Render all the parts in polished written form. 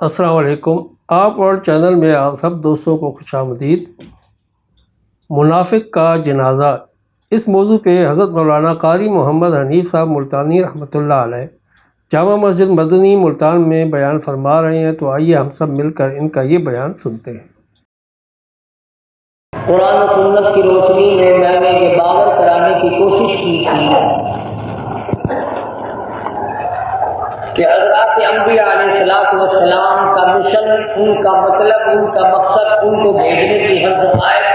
السلام علیکم۔ آپ اور چینل میں آپ سب دوستوں کو خوش آمدید۔ منافق کا جنازہ، اس موضوع پہ حضرت مولانا قاری محمد حنیف صاحب ملتانی رحمۃ اللہ علیہ جامع مسجد مدنی ملتان میں بیان فرما رہے ہیں، تو آئیے ہم سب مل کر ان کا یہ بیان سنتے ہیں۔ قرآن و سنت کی روشنی میں نے یہ باور کرانے کی کوشش کی تھی کہ حضرات انبیاء علیہ السلام کا مشن، ان کا مطلب، ان کا مقصد، ان کو بھیجنے کی غرض ہے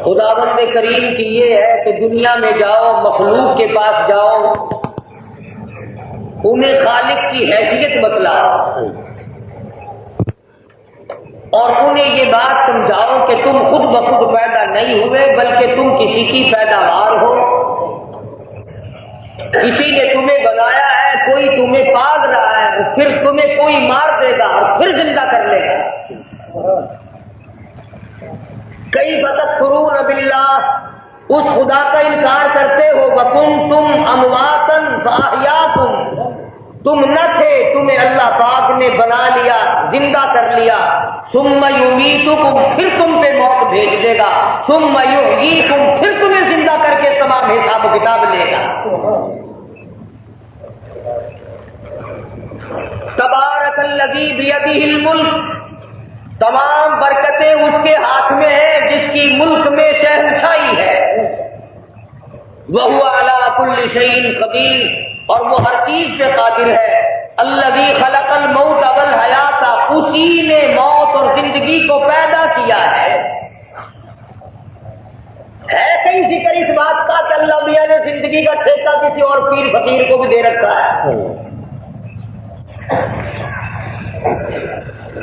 خداوند کریم کی یہ ہے کہ دنیا میں جاؤ، مخلوق کے پاس جاؤ، انہیں خالق کی حیثیت بتلاؤ اور انہیں یہ بات سمجھاؤ کہ تم خود بخود پیدا نہیں ہوئے، بلکہ تم کسی کی پیداوار ہو، کسی نے تمہیں بنایا ہے، کوئی تمہیں پال رہا ہے، پھر تمہیں کوئی مار دے گا اور پھر زندہ کر لے گا۔ کیف تکفرون باللہ، اس خدا کا انکار کرتے ہو، وکنتم امواتا فاحیاکم، تم نہ تھے، تمہیں اللہ پاک نے بنا لیا، زندہ کر لیا، ثم یمیتکم، پھر تم پہ موت بھیج دے گا، ثم یحییکم، پھر تمہیں زندہ کر کے تمام حساب و کتاب لے گا۔ تبارک الذی بیدہ الملک، تمام برکتیں اس کے ہاتھ میں ہیں جس کی ملک میں شہنشاہی ہے، وَهُوَ عَلَىٰ كُلِّ شَيْءٍ قَدِيرٌ، اور وہ ہر چیز پہ قادر ہے۔ الذی خلق الموت والحیات، اسی نے موت اور زندگی کو پیدا کیا ہے کہیں ذکر اس بات کا کہ اللہ میاں نے زندگی کا ٹھیکہ کسی اور پیر فقیر کو بھی دے رکھا ہے؟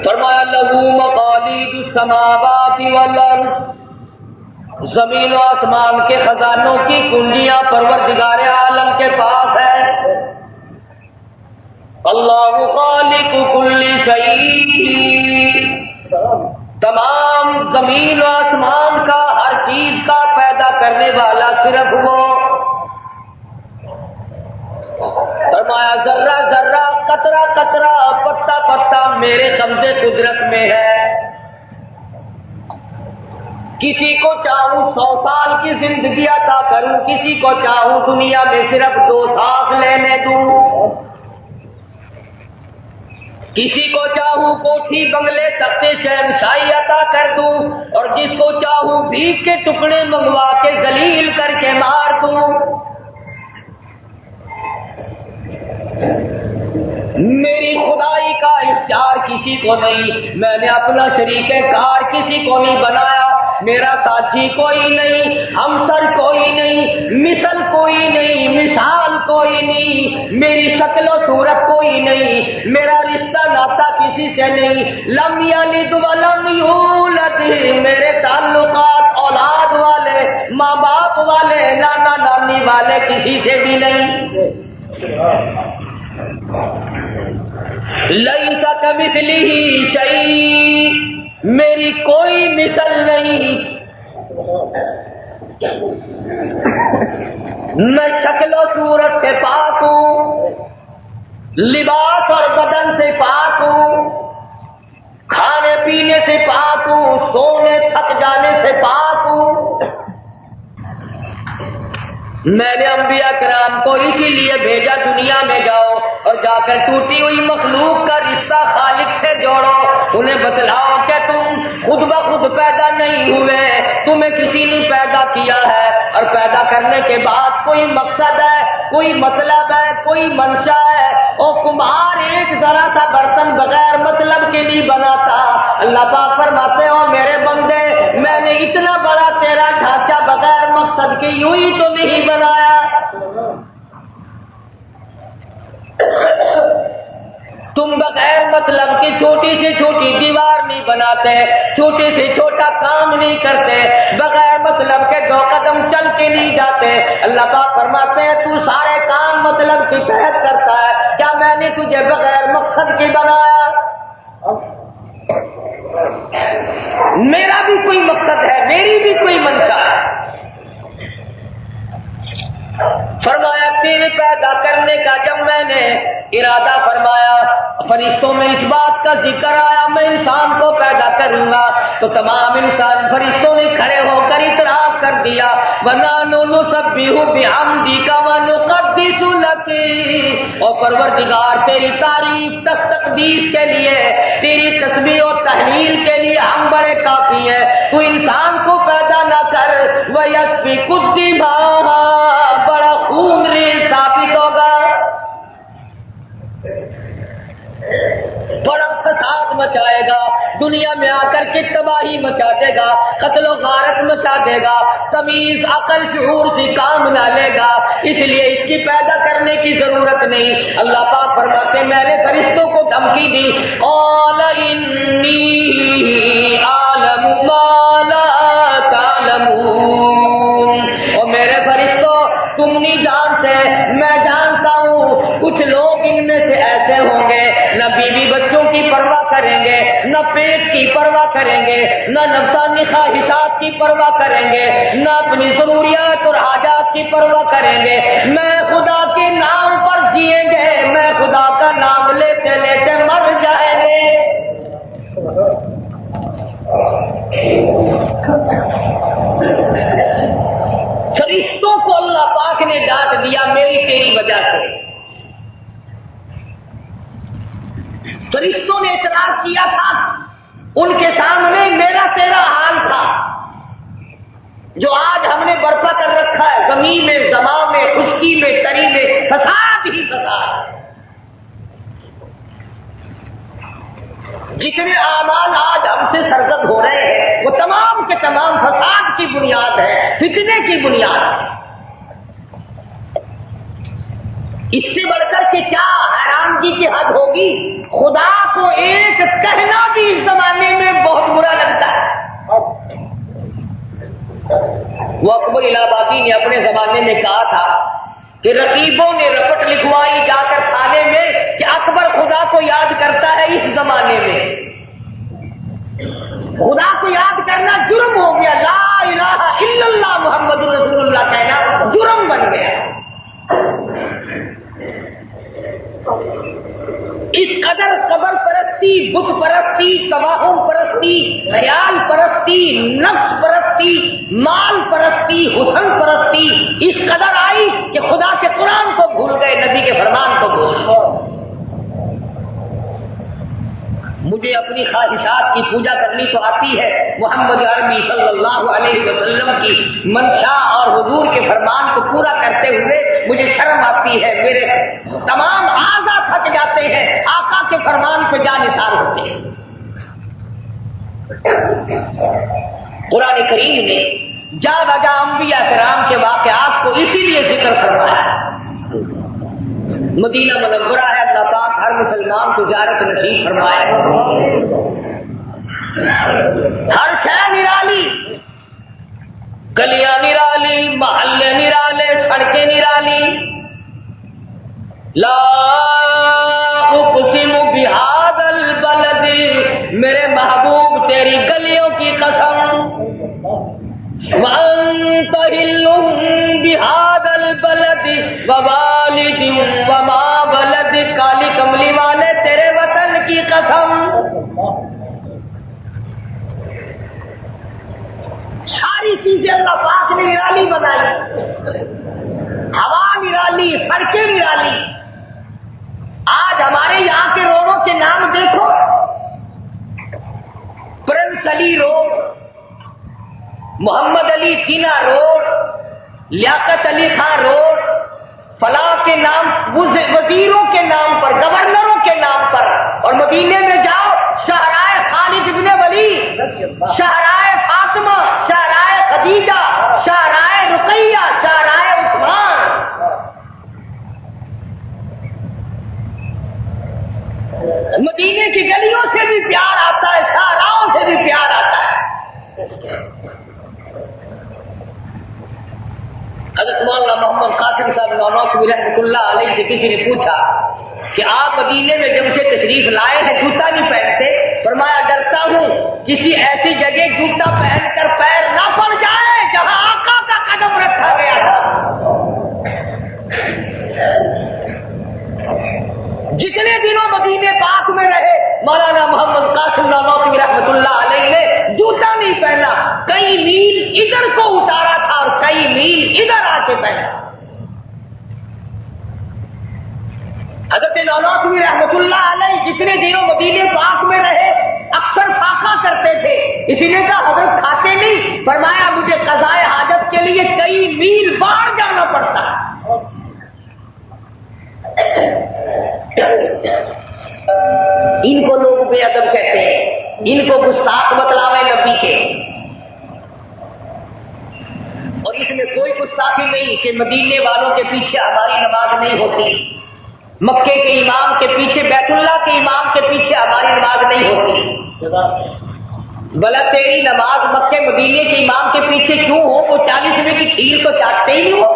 فرمایا لہو مقالید السماوات والارض، زمین و آسمان کے خزانوں کی کنجیاں پروردگار عالم کے پاس ہے۔ اللہ خالق کل شیء، تمام زمین و آسمان کا، ہر چیز کا پیدا کرنے والا صرف وہ۔ فرمایا ذرہ ذرہ، قطرہ قطرہ، پتا پتا میرے قبضے قدرت میں ہے۔ کسی کو چاہوں 100 سال کی زندگی عطا کروں، کسی کو چاہوں دنیا میں صرف 2 سانس لینے دوں، کسی کو چاہوں کوٹھی بنگلے تختے شہنشاہی عطا کر دوں، اور جس کو چاہوں بھیک کے ٹکڑے منگوا کے ذلیل کر کے مار دوں۔ میری خدائی کا اختیار کسی کو نہیں، میں نے اپنا شریک کار کسی کو نہیں بنایا، میرا ساتھی کوئی نہیں، ہمسر کوئی نہیں، مثل کوئی نہیں، مثال کوئی نہیں، میری شکل و صورت کوئی نہیں، میرا رشتہ ناتا کسی سے نہیں، لم یلد ولم یولد، میرے تعلقات اولاد والے، ماں باپ والے، نانا نانی والے کسی سے بھی نہیں۔ لیس کمثلہ شیء، میری کوئی مثل نہیں، میں شکل و صورت سے پاک ہوں، لباس اور بدن سے پاک ہوں، کھانے پینے سے پاک ہوں، سونے تھک جانے سے پاک ہوں۔ میں نے انبیاء کرام کو اسی لیے بھیجا، دنیا میں جاؤ اور جا کر ٹوٹی ہوئی مخلوق کا رشتہ خالق سے جوڑو، انہیں بتلاؤ کہ تم خود بخود پیدا نہیں ہوئے، تمہیں کسی نے پیدا کیا ہے، اور پیدا کرنے کے بعد کوئی مقصد ہے، کوئی مطلب ہے، کوئی منشا ہے۔ اور کمہار ایک ذرا سا برتن بغیر مطلب کے نہیں بناتا۔ اللہ پاک فرماتے ہو میرے بندے، میں نے اتنا بڑا تیرا ڈھانچہ بغیر مقصد کے یوں ہی تو نہیں بنایا۔ تم بغیر مطلب کی چھوٹی سے چھوٹی دیوار نہیں بناتے، چھوٹے سے چھوٹا کام نہیں کرتے، بغیر مطلب کے 2 قدم چل کے نہیں جاتے۔ اللہ پاک فرماتے ہیں تو سارے کام مطلب کے تحت کرتا ہے، کیا میں نے تجھے بغیر مقصد کے بنایا؟ میرا بھی کوئی مقصد ہے، میری بھی کوئی منشا ہے۔ فرمایا تیرے پیدا کرنے کا جب میں نے ارادہ فرمایا فرشتوں میں اس بات کا ذکر آیا میں انسان کو پیدا کروں گا، تو تمام انسان فرشتوں نے کھڑے ہو کر اعتراف کر دیا، وَنَحْنُ نُسَبِّحُ بِحَمْدِكَ وَنُقَدِّسُ لَكَ، اور پروردگار تیری تعریف تقدیس کے لیے، تیری تسبیح اور تحلیل کے لیے ہم بڑے کافی ہیں، تو انسان کو پیدا نہ کر، وَيَسْفِكُ الدِّمَاءَ، بڑا خون ریز ثابت ہوگا، بڑا فساد مچائے گا، دنیا میں آ کر کے تباہی مچا دے گا، قتل و غارت مچا دے گا، تمیز عقل شعور سے کام نہ لے گا، اس لیے اس کی پیدا کرنے کی ضرورت نہیں۔ اللہ پاک فرماتے میں نے فرشتوں کو دھمکی دی، قال انی اعلم ما لا تعلمون، اور میرے فرشتوں تم نہیں جانتے میں جانتا ہوں، کچھ لوگ ان میں سے ایسے ہوں گے نہ بیوی بچوں کی پرواہ کریں گے، نہ پیٹ کی پرواہ کریں گے، نہ نفسانی خواہشات کی پرواہ کریں گے، نہ اپنی ضروریات اور حاجات کی پرواہ کریں گے، میں خدا کے نام پر جئیں گے، میں خدا کا نام لیتے لیتے مر جائیں گے۔ فرشتوں کو اللہ پاک نے ڈانٹ دیا میری تیری وجہ سے۔ فرشتوں نے اعتراض کیا تھا، ان کے سامنے میرا تیرا حال تھا جو آج ہم نے برپا کر رکھا ہے، زمین میں، زماں میں، خشکی میں، تری میں، فساد ہی فساد۔ جتنے اعمال آج ہم سے سرزد ہو رہے ہیں وہ تمام کے تمام فساد کی بنیاد ہے، فتنے کی بنیاد ہے۔ اس سے بڑھ کر کے کیا حیرانگی کی حد ہوگی، خدا کو ایک کہنا بھی اس زمانے میں بہت برا لگتا ہے۔ وہ اکبر الہ آبادی نے اپنے زمانے میں کہا تھا کہ رقیبوں نے رپٹ لکھوائی جا کر تھانے میں کہ اکبر خدا کو یاد کرتا ہے اس زمانے میں۔ خدا کو یاد کرنا جرم ہو گیا، لا الہ الا اللہ محمد رسول اللہ کہنا جرم بن گیا۔ اس قدر قبر پرستی، بت پرستی، توہم پرستی، خیال پرستی، نفس پرستی، مال پرستی، حسن پرستی اس قدر آئی کہ خدا کے قرآن کو بھول گئے، نبی کے فرمان کو بھول گئے۔ مجھے اپنی خواہشات کی پوجا کرنی تو آتی ہے، محمد عربی صلی اللہ علیہ وسلم کی منشا اور حضور کے فرمان کو پورا کرتے ہوئے مجھے شرم آتی ہے، میرے تمام اعضاء تھک جاتے ہیں، آقا کے فرمان پہ جان نثار ہوتے ہیں۔ قرآن کریم نے جا بجا انبیاء کرام کے واقعات کو اسی لیے ذکر فرمایا ہے۔ مدینہ منورہ ہے، اللہ پاک ہر مسلمان کو زیارت نصیب فرمائے۔ ہر شہر نرالی، گلیاں نرالی، محلے نرالے، سڑکیں نرالی۔ لا اقسم بہذا البلد، میرے محبوب تیری گلیوں کی قسم، وانت حل بہذا البلد ووالد وما ولد، کالی کملی والے تیرے وطن کی قسم۔ ساری چیزیں اللہ پاک نے نرالی بنائی، ہوا نرالی، سڑکیں نرالی۔ آج ہمارے یہاں کے روڈوں کے نام دیکھو، پرنس علی روڈ، محمد علی جناح روڈ، لیاقت علی خان روڈ، فلاں کے نام، وزیروں کے نام پر، گورنروں کے نام پر۔ اور مدینے میں جاؤ، شہرائے خالد بن ولید، شہرائے فاطمہ، شہرائے خدیجہ، شہرائے رقیہ، شہرائے عثمان۔ مدینے کی گلیوں سے بھی پیار آتا ہے، شاہراہوں سے بھی پیار آتا ہے۔ حضرت مولانا محمد قاسم صاحب نانوتوی رحمۃ اللہ علیہ سے کسی نے پوچھا کہ آپ مدینے میں جب سے تشریف لائے ہیں جوتا نہیں پہنتے؟ فرمایا ڈرتا ہوں کسی ایسی جگہ جوتا پہن کر پیر نہ پڑ جائے جہاں آقا کا قدم رکھا گیا تھا۔ جتنے دنوں مدینے پاک ادھر کو اتارا تھا اور کئی میل ادھر آ کے پہنا. حضرت نانوتوی رحمت اللہ علیہ جتنے دنوں مدینے پاک میں رہے اکثر فاقہ کرتے تھے. اسی نے کہا حضرت کھاتے نہیں, فرمایا مجھے قضائے حاجت کے لیے کئی میل باہر جانا پڑتا ہے. ان کو لوگ بے ادب کہتے ہیں, ان کو گستاخ بتلاوے نبی کے. اور اس میں کوئی گستاخی نہیں کہ مدینے والوں کے پیچھے ہماری نماز نہیں ہوتی, مکے کے امام کے پیچھے, بیت اللہ کے امام کے پیچھے ہماری نماز نہیں ہوتی. بلا تیری نماز مکے مدینے کے امام کے پیچھے کیوں ہو؟ وہ 40 روپے کی کھیر تو چاٹتے ہی نہیں ہو.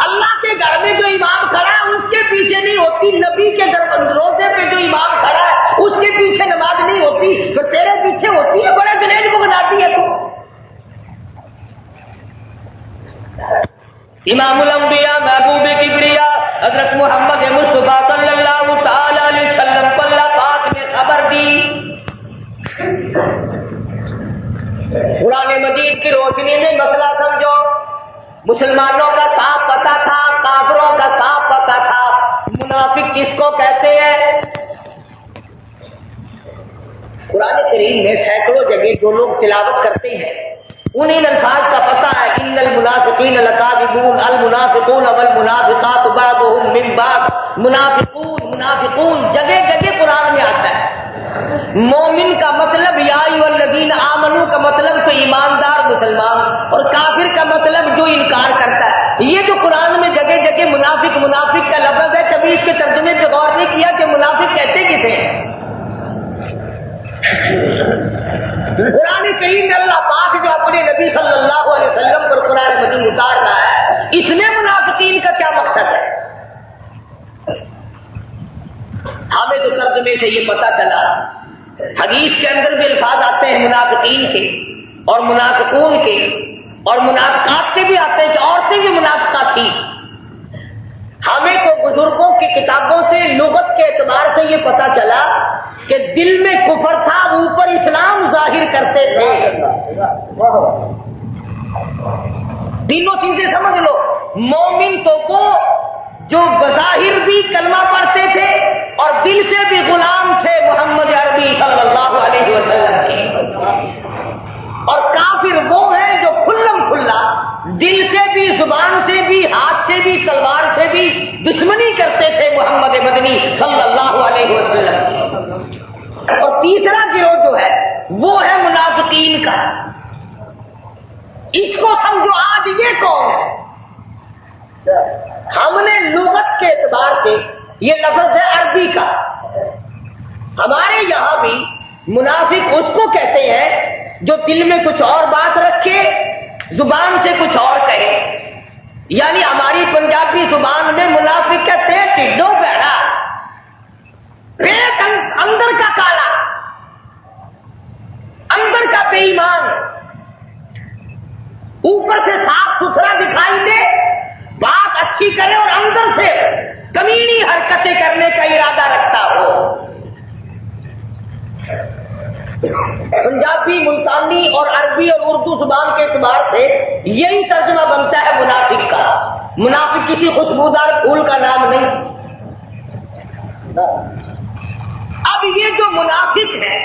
اللہ کے گھر میں جو امام کھڑا ہے اس کے پیچھے نہیں ہوتی, نبی کے گھر روزے پہ جو امام کھڑا ہے اس کے پیچھے نماز نہیں ہوتی, تو تیرے پیچھے ہوتی ہے. بڑے جنید کو بتاتی ہے تو. امام الانبیاء محبوب کبریا حضرت محمد مصطفیٰ صلی اللہ تعالی علیہ وسلم کو اللہ پاک نے خبر دی. قرآن مجید کی روشنی میں مسئلہ سمجھو. مسلمانوں کا صاف پتہ تھا, کافروں کا صاف پتہ تھا. منافق کس کو کہتے ہیں؟ قرآن کریم میں سینکڑوں جگہ جو لوگ تلاوت کرتے ہیں انہیں الفاظ کا پتہ ہے. ان المنافقین لکاذبون, المنافقون والمنافقات بعضهم من بعض. منافقون جگہ جگہ قرآن میں آتا ہے. مومن کا مطلب یا ایھا الذین آمنو کا مطلب تو ایماندار مسلمان, اور کافر کا مطلب جو انکار کرتا ہے. یہ جو قرآن میں جگہ جگہ منافق کا لفظ ہے, کبھی اس کے ترجمے پہ غور نہیں کیا کہ منافق کہتے کسے ہیں. قرآن کریم میں اللہ پاک جو اپنے نبی صلی اللہ علیہ وسلم پر قرآن مجید اتار رہا ہے, اس میں منافقین کا کیا مقصد ہے؟ ہمیں تو ترجمے سے یہ پتہ چلا, حدیث کے اندر بھی الفاظ آتے ہیں منافقین کے اور منافقون کے, اور منافقات کے بھی آتے ہیں کہ عورتیں بھی منافقات تھی. ہمیں تو بزرگوں کی کتابوں سے لغت کے اعتبار سے یہ پتہ چلا کہ دل میں کفر تھا, اوپر اسلام ظاہر کرتے تھے. تینوں چیزیں سمجھ لو. مومن تو وہ جو بظاہر بھی کلمہ پڑھتے تھے اور دل سے بھی غلام تھے محمد عربی صلی اللہ علیہ وسلم کے, اور کافر وہ ہیں جو کھلم کھلا دل سے بھی, زبان سے بھی, ہاتھ سے بھی, تلوار سے بھی دشمنی کرتے تھے محمد مدنی صلی اللہ علیہ وسلم. اور تیسرا گروہ جو ہے وہ ہے منافقین کا. اس کو سمجھو آج یہ کون ہے؟ ہم نے لغت کے اعتبار سے یہ لفظ ہے عربی کا. ہمارے یہاں بھی منافق اس کو کہتے ہیں جو دل میں کچھ اور بات رکھے, زبان سے کچھ اور کہے. یعنی ہماری پنجابی زبان میں منافق کہتے ہیں ٹڈو بہرا, پیٹ اندر کا کالا, اندر کا بے ایمان, اوپر سے صاف ستھرا دکھائی دے, بات اچھی کرے اور اندر سے کمینی حرکتیں کرنے کا ارادہ رکھتا ہو. پنجابی, ملتانی اور عربی اور اردو زبان کے اعتبار سے یہی ترجمہ بنتا ہے منافق کا. منافق کسی خوشبودار پھول کا نام نہیں. اب یہ جو منافق ہے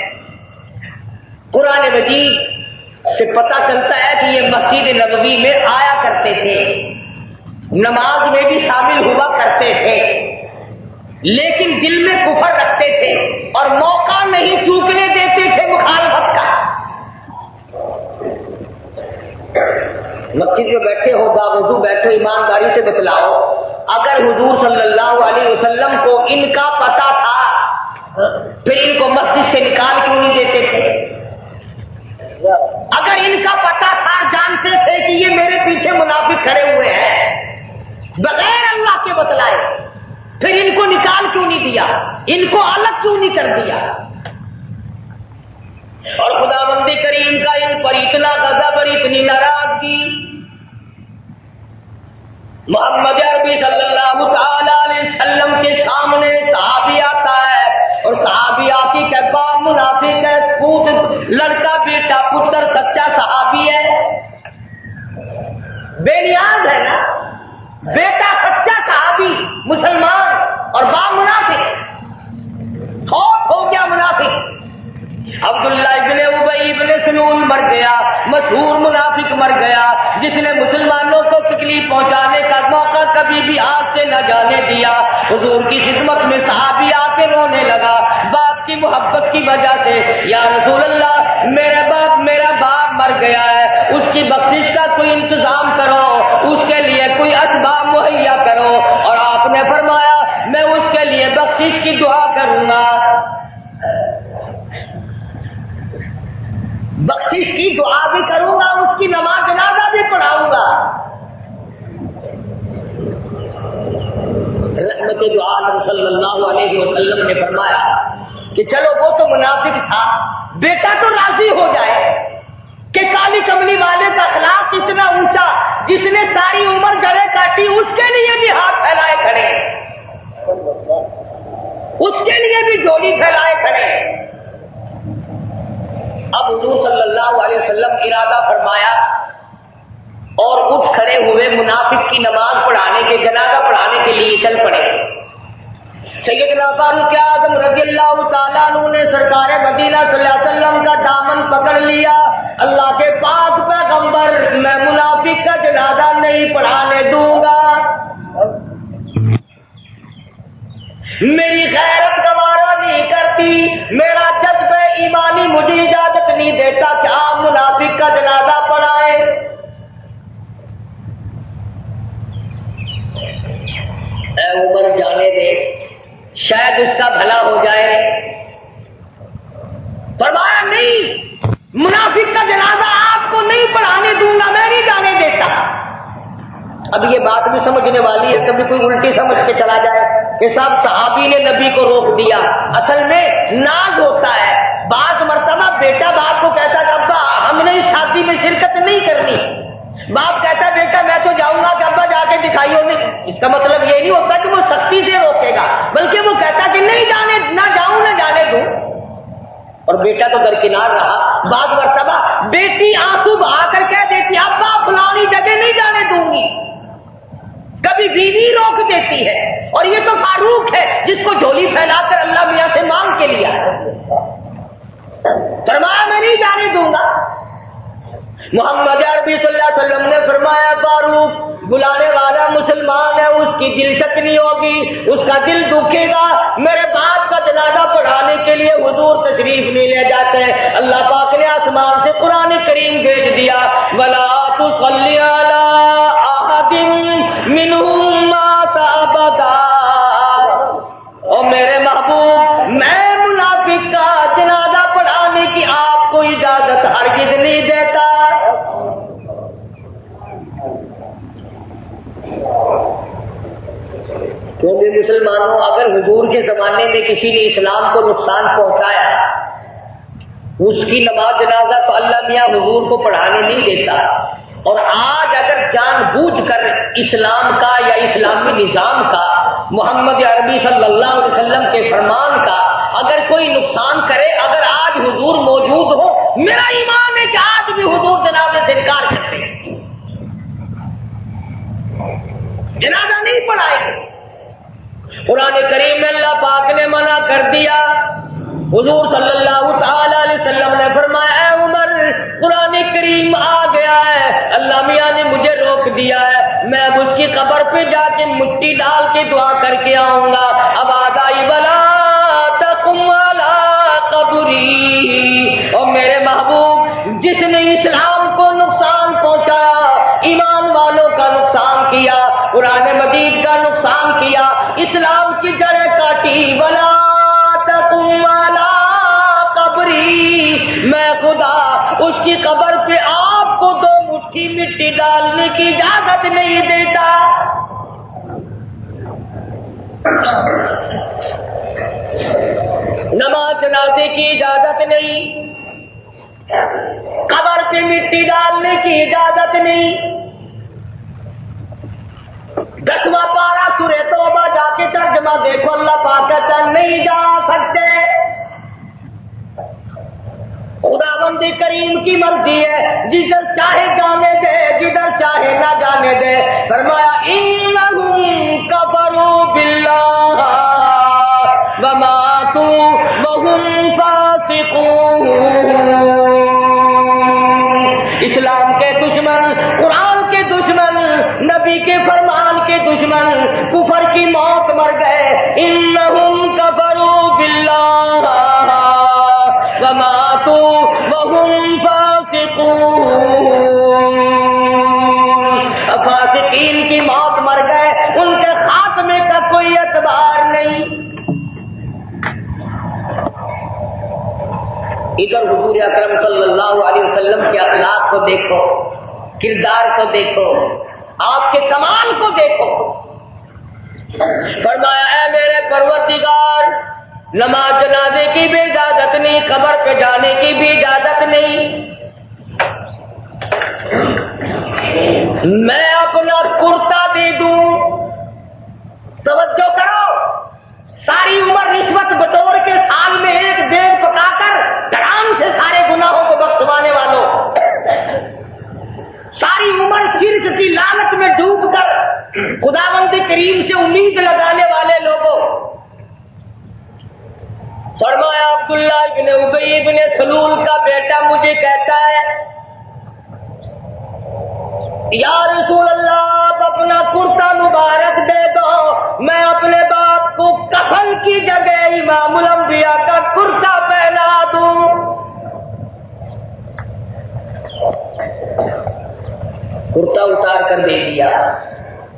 قرآن مجید سے پتہ چلتا ہے کہ یہ مسجد نبوی میں آیا کرتے تھے, نماز میں بھی شامل ہوا کرتے تھے, لیکن دل میں کفر رکھتے تھے اور موقع نہیں چوکنے دیتے تھے مخالفت کا. مسجد میں بیٹھے ہو, باوضو بیٹھو, ایمانداری سے بتلاؤ, اگر حضور صلی اللہ علیہ وسلم کو ان کا پتہ تھا پھر ان کو مسجد سے نکال کیوں نہیں دیتے تھے؟ اگر ان کا پتہ تھا, جانتے تھے کہ یہ میرے پیچھے منافق کھڑے ہوئے ہیں, بغیر اللہ کے بتلائے, پھر ان کو نکال کیوں نہیں دیا, ان کو الگ کیوں نہیں کر دیا؟ اور خداوند کریم کا ان پر اتنا غضب اور اتنی ناراضگی. محمد عربی صلی اللہ تعالی علیہ وسلم کے سامنے صحابی آتا ہے اور صحابی آتی کہ با منافق ہے, پوچھ لڑکے دیا. حضور کی خدمت میں صحابی آ کے رونے لگا باپ کی محبت کی وجہ سے. یا رسول اللہ میرا باپ مر گیا ہے, اس کی بخشش کا کوئی انتظام کرو, اس کے لیے کوئی اسباب مہیا کرو. اور آپ نے فرمایا میں اس کے لیے بخشش کی دعا کروں گا, بخشش کی دعا بھی کروں گا, اس کی نماز جنازہ بھی پڑھاؤں گا. رحمت دو عالم صلی اللہ علیہ وسلم نے فرمایا کہ چلو وہ تو منافق تھا, بیٹا تو راضی ہو جائے کہ کالی کملی والے کا اخلاق اتنا اونچا, جس نے ساری عمر گڑے کاٹی اس کے لیے بھی ہاتھ پھیلائے کھڑے, اس کے لیے بھی جوڑی پھیلائے کھڑے. اب حضور صلی اللہ علیہ وسلم ارادہ فرمایا اور اٹھ کھڑے ہوئے منافق کی نماز پڑھانے کے, جنازہ پڑھانے کے لیے چل پڑے. سیدنا فاروق اعظم رضی اللہ تعالیٰ عنہ نے سرکار مدینہ صلی اللہ علیہ وسلم کا دامن پکڑ لیا. اللہ کے پاک پیغمبر, میں منافق کا جنازہ نہیں پڑھانے دوں گا, میری غیرت گوارا نہیں کرتی, میرا جذبہ ایمانی مجھے اجازت نہیں دیتا کہ آپ منافق کا جنازہ پڑھائیں. اے عمر جانے دے, شاید اس کا بھلا ہو جائے. فرمایا نہیں, منافق کا جنازہ آپ کو نہیں پڑھانے دوں گا, میں نہیں جانے دیتا. اب یہ بات بھی سمجھنے والی ہے, کبھی کوئی الٹی سمجھ کے چلا جائے کہ صاحب صحابی نے نبی کو روک دیا. اصل میں ناز ہوتا ہے. بعض مرتبہ بیٹا باپ کو کہتا کہ ابا ہم نے اس شادی میں شرکت نہیں کرنی, باپ کہتا بیٹا میں تو جاؤں گا کہ ابا جا کے دکھائیو نہیں. اس کا مطلب یہ نہیں ہوتا کہ وہ سختی سے روکے گا, بلکہ وہ کہتا کہ نہیں جانے, نہ جاؤں نہ جانے دوں, اور بیٹا تو درکنار رہا. بعض مرتبہ بیٹی آنسو بہا کر کہہ دیتی ابا فلانی جگہ نہیں جانے دوں گی, کبھی بیوی روک دیتی ہے, اور یہ تو فاروق ہے جس کو جھولی پھیلا کر اللہ میاں سے مانگ کے لیا ہے. فرمایا میں نہیں جانے دوں گا. محمد عربی صلی اللہ علیہ وسلم نے فرمایا فاروق بلانے والا مسلمان ہے, اس کی دل شکنی ہوگی, اس کا دل دکھے گا. میرے باپ کا جنازہ پڑھانے کے لیے حضور تشریف نہیں لے جاتے. اللہ پاک نے آسمان سے قرآن کریم بھیج دیا, وَلَا تُصَلِّ عَلَىٰ أَحَدٍ مِّنْهُمْ مَاتَ أَبَدًا. اور میرے محبوب, میں منافق کا جنازہ پڑھانے کی آپ کو اجازت ہرگز نہیں دیتا. کیونکہ مسلمانوں, اگر حضور کے زمانے میں کسی نے اسلام کو نقصان پہنچایا, اس کی نماز جنازہ تو اللہ میاں حضور کو پڑھانے نہیں دیتا. اور آج اگر جان بوجھ کر اسلام کا یا اسلامی نظام کا, محمد عربی صلی اللہ علیہ وسلم کے فرمان کا اگر کوئی نقصان کرے, اگر آج حضور موجود ہو, میرا ایمان ہے کہ آج بھی حضور جنازے سے انکار کرتے ہیں, جنازہ نہیں پڑھائیں گے. قرآن کریم میں اللہ پاک نے منع کر دیا. حضور صلی اللہ تعالی علیہ وسلم نے فرمایا اے عمر, قرآن کریم آ گیا ہے, اللہ میاں نے مجھے روک دیا ہے, میں اب اس کی قبر پہ جا کے مٹی ڈال کے دعا کر کے آؤں گا. اب آدائی بلا تقم علی قبری. اور میرے محبوب, جس نے اسلام کو نقصان پہنچایا, ایمان والوں کا نقصان کیا, قرآن مجید کا نقصان کیا, اسلام کی جڑیں کاٹی, ولا تقم علی قبری, میں خدا اس کی قبر پہ آپ کو 2 مٹھی مٹی ڈالنے کی اجازت نہیں دیتا. نماز جنازے کی اجازت نہیں, قبر پہ مٹی ڈالنے کی اجازت نہیں. 10واں پارہ سورہ توبہ جا کے ترجمہ دیکھو, اللہ پاک کہتا نہیں جا سکتے. خداوند کریم کی مرضی ہے, جدھر چاہے جانے دے, جدھر چاہے نہ جانے دے. فرمایا انہم کفروا باللہ وماتوا وہم فاسقون. اسلام کے دشمن, قرآن کے دشمن, نبی کے فرمان کے دشمن, کفر کی موت مر گئے. انہم کفروا باللہ وماتوا وہم فاسقون. فاسقین کی موت مر گئے، ان کے خاتمے کا کوئی اعتبار نہیں. ادھر حضور اکرم صلی اللہ علیہ وسلم کے اخلاق کو دیکھو، کردار کو دیکھو، آپ کے کمال کو دیکھو. فرمایا اے میرے پروردگار، نماز جنازے کی بھی اجازت نہیں، قبر پہ جانے کی بھی اجازت نہیں. میں اپنا کرتا دے دوں. توجہ کرو، ساری عمر رشوت بٹور کے سال میں ایک ڈیڑھ پکا کر حرام سے سارے گناہوں کو بخشوانے والوں، ساری عمر شرک کی لعنت میں ڈوب کر خداوند کریم سے امید لگانے والے لوگوں. فرمایا عبداللہ ابن ابی ابن سلول کا بیٹا مجھے کہتا ہے یا رسول اللہ آپ اپنا کرتا مبارک دے دو، میں اپنے باپ کو کفن کی جگہ امام الانبیاء کا کرتا پہنا دوں. کرتا اتار کر دے دیا.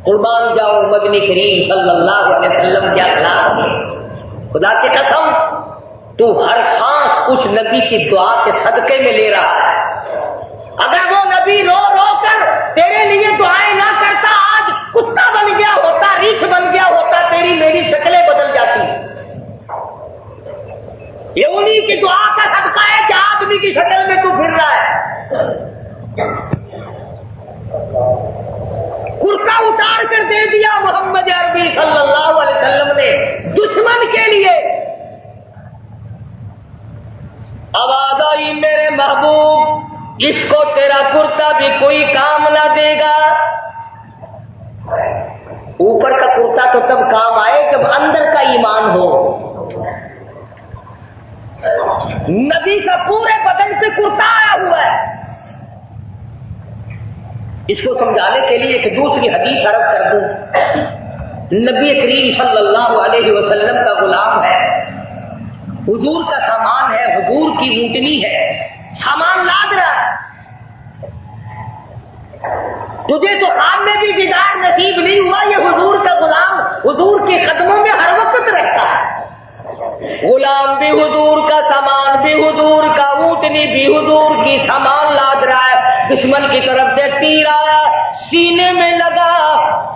قربان جاؤ مدنی کریم صلی اللہ علیہ وسلم کے اخلاق میں. خدا کی قسم تو ہر سانس اس نبی کی دعا کے صدقے میں لے رہا ہے. اگر وہ نبی رو رو کر تیرے لیے دعائیں نہ کرتا، آج کتا بن گیا ہوتا، ریچھ بن گیا ہوتا، تیری میری شکلیں بدل جاتی. یہ انہی کی دعا کا صدقہ ہے کہ آدمی کی شکل میں تو پھر رہا ہے. کرتا اتار کر دے دیا محمد عربی صلی اللہ علیہ وسلم نے دشمن کے لیے. آواز آئی میرے محبوب، اس کو تیرا کرتا بھی کوئی کام نہ دے گا. اوپر کا کرتا تو تب کام آئے جب اندر کا ایمان ہو. نبی کا پورے بدن سے کرتا آیا ہوا ہے. اس کو سمجھانے کے لیے ایک دوسری حدیث عرض کر دوں. نبی کریم صلی اللہ علیہ وسلم کا غلام ہے، حضور کا سامان ہے، حضور کی اونٹنی ہے، سامان لاد رہا ہے. تجھے تو خواب میں بھی دیدار نصیب نہیں ہوا. یہ حضور کا غلام حضور کے قدموں میں ہر وقت رہتا ہے. غلام بھی حضور کا، سامان بھی حضور کا، اونٹنی بھی حضور کی، سامان لاد رہا ہے. دشمن کی طرف سے تیر آیا، سینے میں لگا،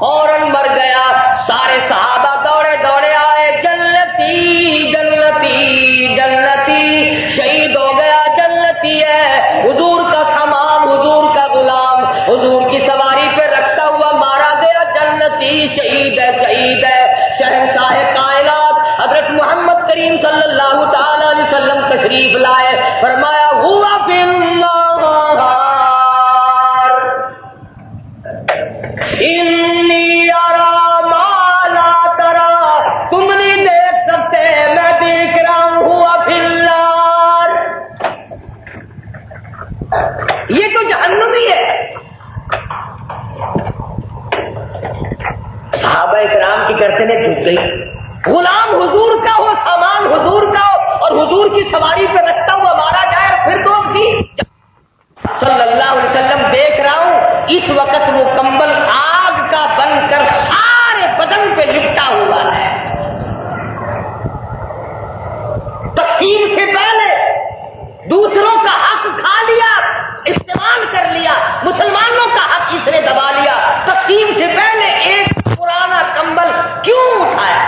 فوراً مر گیا. سارے صحابہ دوڑے دوڑے آئے، جنتی جنتی جنتی، شہید ہو گیا، جنتی ہے. حضور کا سامان، حضور کا غلام حضور کی سواری پہ رکھتا ہوا مارا گیا، جنتی، شہید ہے، شہید ہے. شہنشاہ کائنات حضرت محمد کریم صلی اللہ تعالی علیہ وسلم تشریف لائے. فرمایا ہوا فی النار انی ارا ما لا ترا، تم نہیں دیکھ سکتے میں دیکھ رہا ہوں. ہوا فی النار، یہ تو جہنمی ہے. صحابہ کرام کی گردنیں جھک گئی. غلام حضور کا ہو، سامان حضور کا ہو، اور حضور کی سواری پہ رکھتا ہوا مارا جائے، پھر تو صلی اللہ علیہ وسلم دیکھ رہا ہوں اس وقت وہ کمبل آگ کا بن کر سارے بدن پہ لپٹا ہوا ہے. تقسیم سے پہلے دوسروں کا حق کھا لیا، استعمال کر لیا، مسلمانوں کا حق اس نے دبا لیا. تقسیم سے پہلے ایک پرانا کمبل کیوں اٹھایا؟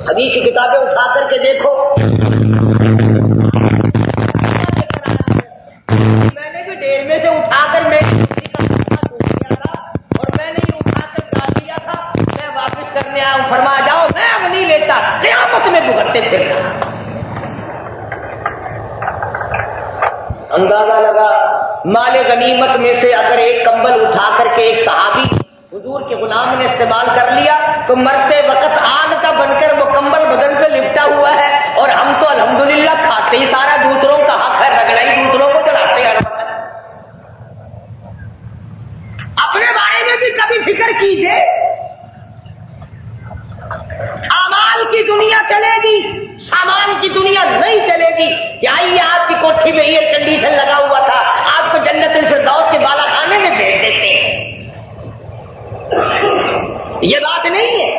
حدیث کی کتابیں اٹھا کر کے دیکھو. میں نے بھی ڈیر میں سے اٹھا کر اور میں نے یہ اٹھا کر ڈال دیا تھا، میں واپس کرنے آیا ہوں. فرمایا جاؤ، میں اب نہیں لیتا، قیامت میں بھگتتے پھرنا. اندازہ لگا مال غنیمت میں سے اگر ایک کمبل اٹھا کر کے ایک صحابی حضور کے غلام نے استعمال کر لیا تو مرتے وقت آگ کا بن کر وہ کمبل بدن پہ لپٹا ہوا ہے. اور ہم تو الحمدللہ کھاتے ہی سارا دوسروں کا حق ہے، رگڑا ہی دوسروں کو چڑھاتے ہیں. اپنے بارے میں بھی بھی فکر کیجیے، اعمال کی دنیا چلے گی، سامان کی دنیا نہیں چلے گی۔ کیا یہ آپ کی کوٹھی میں ایئر کنڈیشن لگا ہوا تھا آپ کو جنت الفردوس کے بالا خانے میں بھیج دیتے؟ یہ بات نہیں ہے۔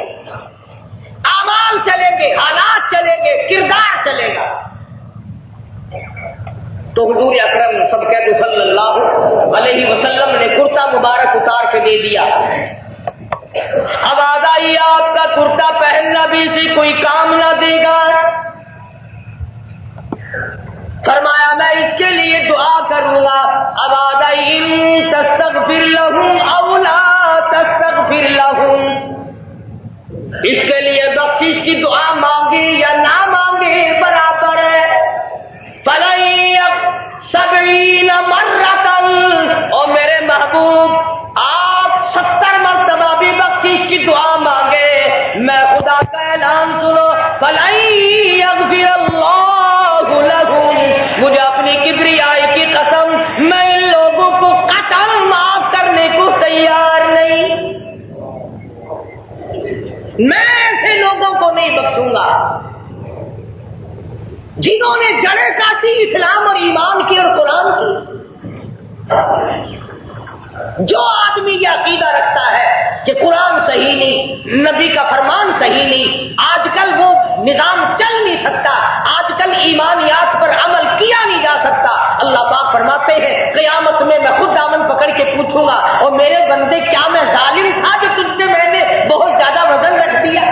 اعمال چلیں گے، حالات چلیں گے، کردار چلے گا۔ تو حضور اکرم صلی اللہ علیہ وسلم نے کرتا مبارک اتار کے دے دیا۔ اب آدائی آپ کا کرتا پہننا بھی سے کوئی کام نہ دے گا۔ فرمایا میں اس کے لیے دعا کروں گا۔ اب آدائی ان تستغفر لہم او لا تستغفر لہم، اس کے لیے بخشش کی دعا مانگے یا نہ مانگے برابر ہے۔ فَلَيَّ 70 مرتن، اور میرے محبوب آپ 70 مرتبہ بھی بخشش کی دعا مانگے، میں خدا کا اعلان سنو، فَلَن يَغْفِرَ اللَّهُ لَهُمْ، مجھے اپنی کبریائی کی قسم، میں ان لوگوں کو قطعاً معاف کرنے کو تیار نہیں، میں ایسے لوگوں کو نہیں بخشوں گا جنہوں نے جڑیں کاٹی اسلام اور ایمان کی اور قرآن کی۔ جو آدمی یہ عقیدہ رکھتا ہے کہ قرآن صحیح نہیں، نبی کا فرمان صحیح نہیں، آج کل وہ نظام چل نہیں سکتا، آج کل ایمانیات پر عمل کیا نہیں جا سکتا، اللہ پاک فرماتے ہیں قیامت میں میں خود دامن پکڑ کے پوچھوں گا، اور میرے بندے کیا میں ظالم تھا جو تجھ سے میں نے بہت زیادہ وزن رکھ دیا؟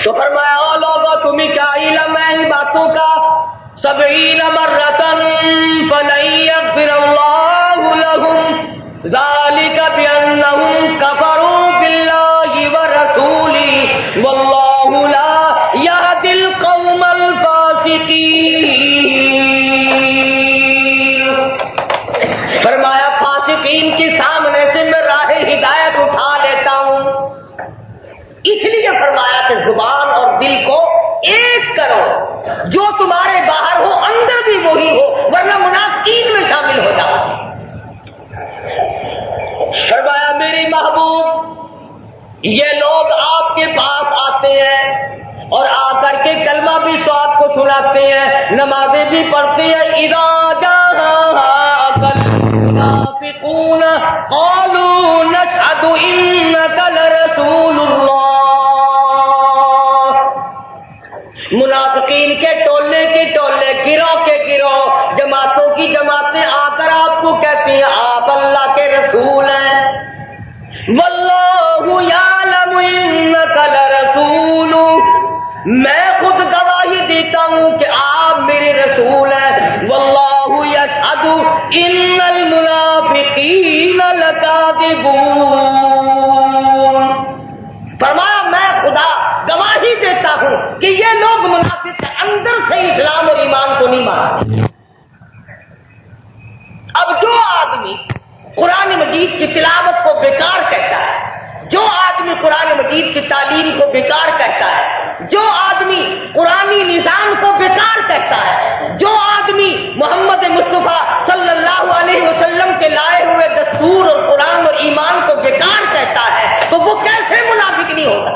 تو فرمایا او لوگو تمہیں کیا علم ہے ان باتوں کا؟ 70 مرتن فلن یغفر اللہ لہم ذالک بانہم کفروا باللہ ورسولہ واللہ لا یہدی القوم الفاسقین۔ فرمایا فاسقین کے سامنے سے میں راہ ہدایت اٹھا لیتا ہوں، اس لیے فرمایا کہ زبان اور دل کو ایک کرو، جو تمہارے باہر ہو اندر بھی وہی ہو، ورنہ منافقین میں شامل ہو جاؤ۔ فرمایا میری محبوب یہ لوگ آپ کے پاس آتے ہیں اور آ کر کے کلمہ بھی تو آپ کو سناتے ہیں، نمازیں بھی پڑھتے ہیں۔ اذا جاءك المنافقون قالوا نشهد انك لرسول اللہ، منافقین کے ٹولے کے ٹولے، گروہ کے گروہ، جماعتوں کی جماعتیں آ کر آپ کو کہتی ہیں آپ اللہ کے رسول ہیں۔ واللہ یعلم انک لرسول، میں خود گواہی دیتا ہوں کہ آپ میرے رسول ہیں۔ واللہ یشہد ان المنافقین لکاذبون، فرمایا میں خدا گواہی دیتا ہوں کہ یہ لوگ منافق ہیں، اندر سے اسلام اور ایمان کو نہیں مانتے۔ اب جو آدمی قرآن مجید کی تلاوت کو بیکار کہتا ہے، جو آدمی قرآن مجید کی تعلیم کو بیکار کہتا ہے، جو آدمی قرآنی نظام کو بیکار کہتا ہے، جو آدمی محمد مصطفیٰ صلی اللہ علیہ وسلم کے لائے ہوئے دستور اور قرآن اور ایمان کو بیکار کہتا ہے، تو وہ کیسے منافق نہیں ہوگا؟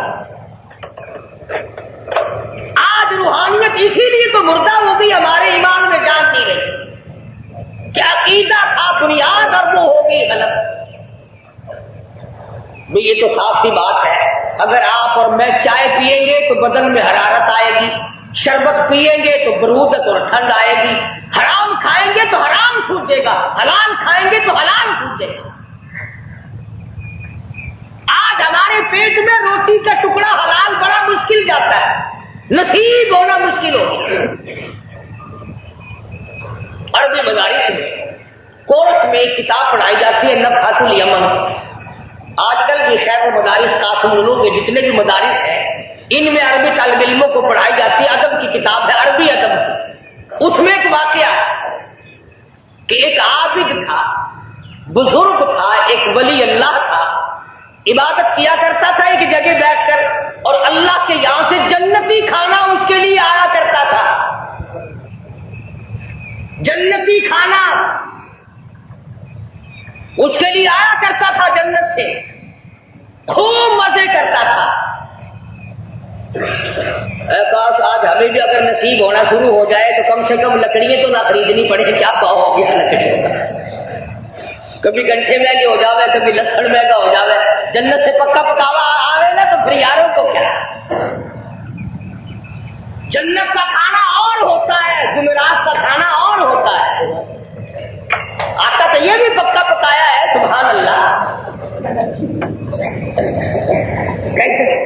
آج روحانیت اسی لیے تو مردہ ہو گئی، ہمارے ایمان میں جان نہیں رہی، کیا عقیدہ تھا بنیاد اور وہ ہو گئی غلط۔ بھئی یہ تو صاف سی بات ہے، اگر آپ اور میں چائے پیئیں گے تو بدن میں حرارت آئے گی، شربت پیئیں گے تو برودت اور ٹھنڈ آئے گی، حرام کھائیں گے تو حرام چھوٹے گا، حلال کھائیں گے تو حلال چھوٹے گا۔ آج ہمارے پیٹ میں روٹی کا ٹکڑا حلال بڑا مشکل جاتا ہے، نصیب ہونا مشکل ہو۔ عربی مدارس میں کورس میں ایک کتاب پڑھائی جاتی ہے نفحۃ الیمن۔ آج کل جو شیخ مدارس قاسم العلوم کے جتنے بھی مدارس ہیں ان میں عربی طالب علموں کو پڑھائی جاتی ہے، ادب کی کتاب ہے، عربی ادب کی۔ اس میں ایک واقعہ ہے کہ ایک عابد تھا، بزرگ تھا، ایک ولی اللہ تھا، عبادت کیا کرتا تھا ایک جگہ بیٹھ کر، اور اللہ کے یہاں سے جنتی کھانا اس کے لیے آیا کرتا تھا، جنتی کھانا۔ اس کے لیے آیا کرتا تھا جنت سے، خوب مزے کرتا تھا۔ اے کاش آج ہمیں بھی اگر نصیب ہونا شروع ہو جائے تو کم سے کم لکڑیاں تو نہ خریدنی پڑے کہ کیا بھاؤ ہو گیا لکڑیوں کا، کبھی گنٹھے مہنگے ہو جاوے، کبھی لکڑ مہنگا ہو جاوے، جنت سے پکا پکاوا آوے نا تو پھر یاروں کو کیا۔ جنت کا کھانا اور ہوتا ہے، جمعرات کا کھانا اور ہوتا ہے۔ آتا تو یہ بھی پکا پکایا ہے، سبحان اللہ۔